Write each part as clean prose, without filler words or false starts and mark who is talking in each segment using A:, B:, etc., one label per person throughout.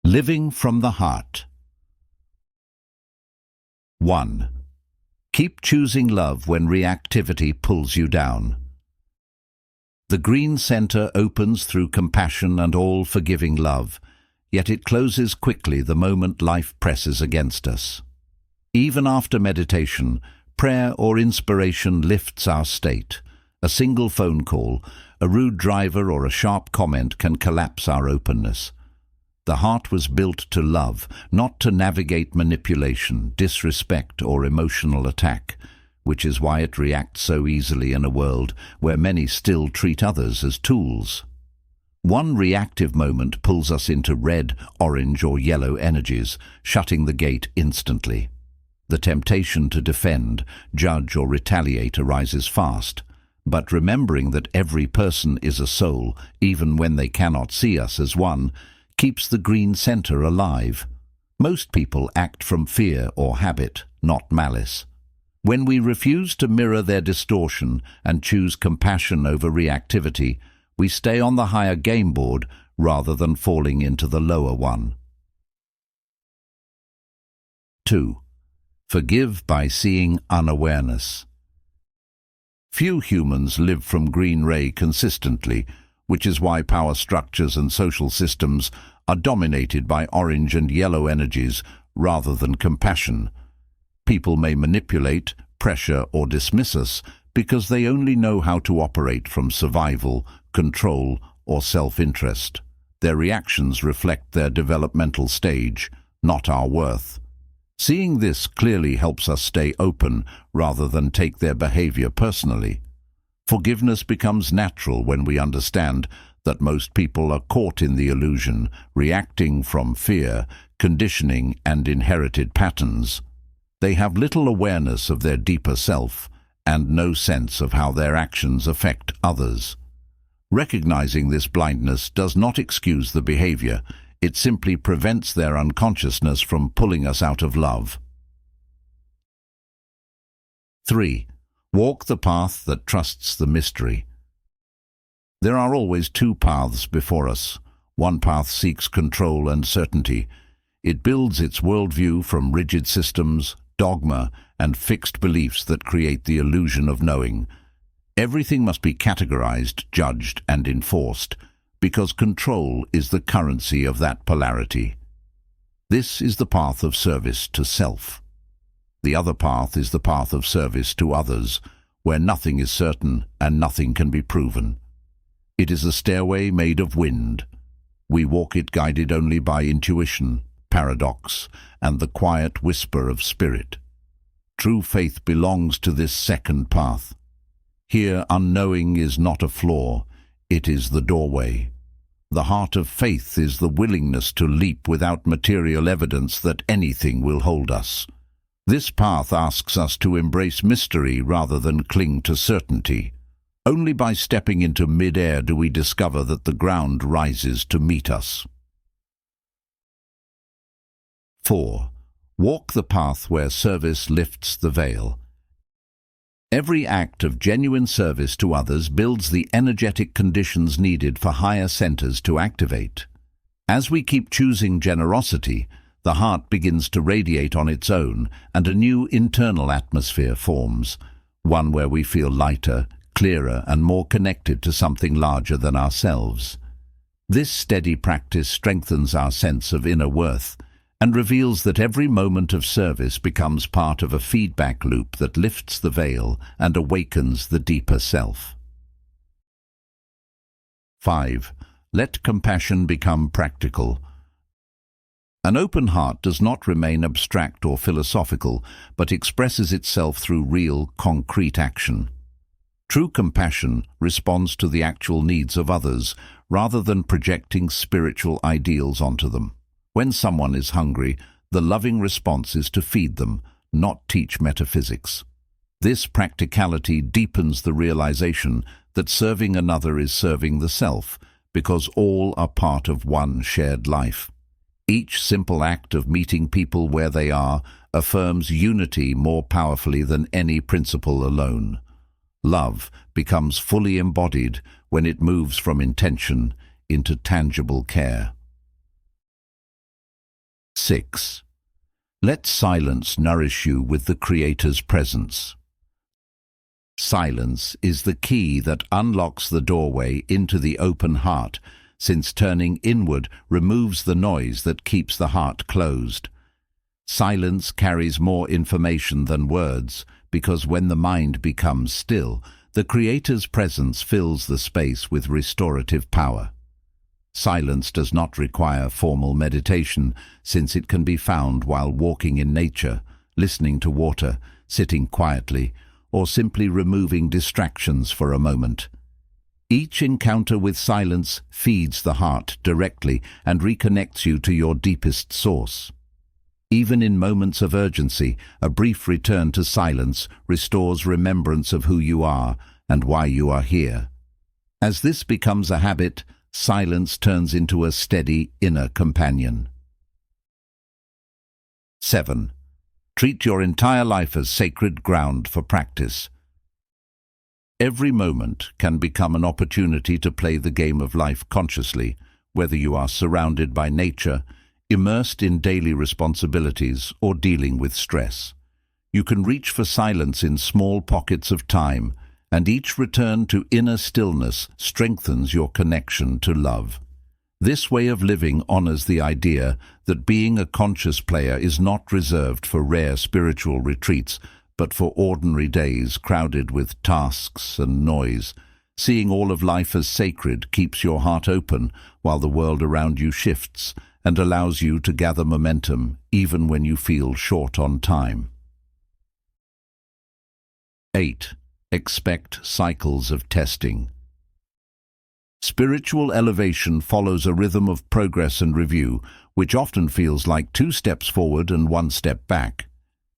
A: Living from the heart. 1. Keep choosing love when reactivity pulls you down. The green center opens through compassion and all-forgiving love, yet it closes quickly the moment life presses against us. Even after meditation, prayer or inspiration lifts our state. A single phone call, a rude driver or a sharp comment can collapse our openness. The heart was built to love, not to navigate manipulation, disrespect, or emotional attack, which is why it reacts so easily in a world where many still treat others as tools. One reactive moment pulls us into red, orange, or yellow energies, shutting the gate instantly. The temptation to defend, judge, or retaliate arises fast, but remembering that every person is a soul, even when they cannot see us as one, keeps the green center alive. Most people act from fear or habit, not malice. When we refuse to mirror their distortion and choose compassion over reactivity, we stay on the higher game board rather than falling into the lower one. 2. Forgive by seeing unawareness. Few humans live from green ray consistently, which is why power structures and social systems are dominated by orange and yellow energies rather than compassion. People may manipulate, pressure, or dismiss us because they only know how to operate from survival, control, or self-interest. Their reactions reflect their developmental stage, not our worth. Seeing this clearly helps us stay open rather than take their behavior personally. Forgiveness becomes natural when we understand that most people are caught in the illusion, reacting from fear, conditioning, and inherited patterns. They have little awareness of their deeper self and no sense of how their actions affect others. Recognizing this blindness does not excuse the behavior, it simply prevents their unconsciousness from pulling us out of love. 3. Walk the path that trusts the mystery. There are always two paths before us. One path seeks control and certainty. It builds its worldview from rigid systems, dogma, and fixed beliefs that create the illusion of knowing. Everything must be categorized, judged, and enforced, because control is the currency of that polarity. This is the path of service to self. The other path is the path of service to others, where nothing is certain and nothing can be proven. It is a stairway made of wind. We walk it guided only by intuition, paradox, and the quiet whisper of spirit. True faith belongs to this second path. Here, unknowing is not a flaw, it is the doorway. The heart of faith is the willingness to leap without material evidence that anything will hold us. This path asks us to embrace mystery rather than cling to certainty. Only by stepping into mid-air do we discover that the ground rises to meet us. 4. Walk the path where service lifts the veil. Every act of genuine service to others builds the energetic conditions needed for higher centers to activate. As we keep choosing generosity, the heart begins to radiate on its own, and a new internal atmosphere forms, one where we feel lighter, clearer, and more connected to something larger than ourselves. This steady practice strengthens our sense of inner worth and reveals that every moment of service becomes part of a feedback loop that lifts the veil and awakens the deeper self. 5. Let compassion become practical. An open heart does not remain abstract or philosophical, but expresses itself through real, concrete action. True compassion responds to the actual needs of others rather than projecting spiritual ideals onto them. When someone is hungry, the loving response is to feed them, not teach metaphysics. This practicality deepens the realization that serving another is serving the self, because all are part of one shared life. Each simple act of meeting people where they are affirms unity more powerfully than any principle alone. Love becomes fully embodied when it moves from intention into tangible care. 6. Let silence nourish you with the Creator's presence. Silence is the key that unlocks the doorway into the open heart, since turning inward removes the noise that keeps the heart closed. Silence carries more information than words, because when the mind becomes still, the Creator's presence fills the space with restorative power. Silence does not require formal meditation, since it can be found while walking in nature, listening to water, sitting quietly, or simply removing distractions for a moment. Each encounter with silence feeds the heart directly and reconnects you to your deepest source. Even in moments of urgency, a brief return to silence restores remembrance of who you are and why you are here. As this becomes a habit, silence turns into a steady inner companion. 7. Treat your entire life as sacred ground for practice. Every moment can become an opportunity to play the game of life consciously, whether you are surrounded by nature, immersed in daily responsibilities, or dealing with stress. You can reach for silence in small pockets of time, and each return to inner stillness strengthens your connection to love. This way of living honors the idea that being a conscious player is not reserved for rare spiritual retreats, but for ordinary days crowded with tasks and noise. Seeing all of life as sacred keeps your heart open while the world around you shifts and allows you to gather momentum even when you feel short on time. 8. Expect cycles of testing. Spiritual elevation follows a rhythm of progress and review, which often feels like 2 steps forward and 1 step back.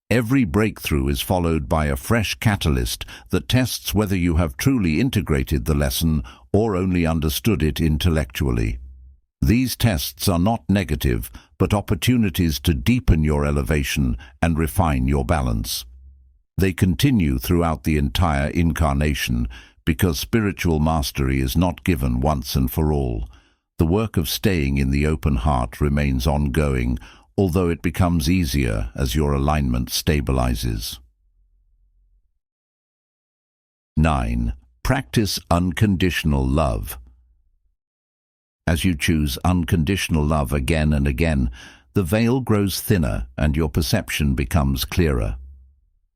A: Every breakthrough is followed by a fresh catalyst that tests whether you have truly integrated the lesson or only understood it intellectually. These tests are not negative, but opportunities to deepen your elevation and refine your balance. They continue throughout the entire incarnation, because spiritual mastery is not given once and for all. The work of staying in the open heart remains ongoing, although it becomes easier as your alignment stabilizes. 9. Practice unconditional love. As you choose unconditional love again and again, the veil grows thinner and your perception becomes clearer.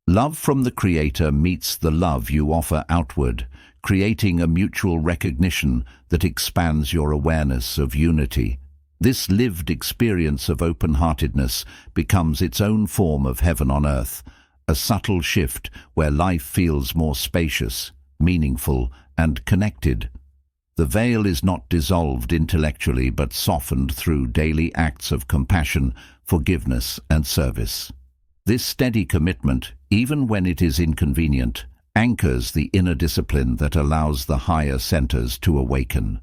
A: Love from the Creator meets the love you offer outward, creating a mutual recognition that expands your awareness of unity. This lived experience of open-heartedness becomes its own form of heaven on earth, a subtle shift where life feels more spacious, meaningful, and connected. The veil is not dissolved intellectually but softened through daily acts of compassion, forgiveness, and service. This steady commitment, even when it is inconvenient, anchors the inner discipline that allows the higher centers to awaken.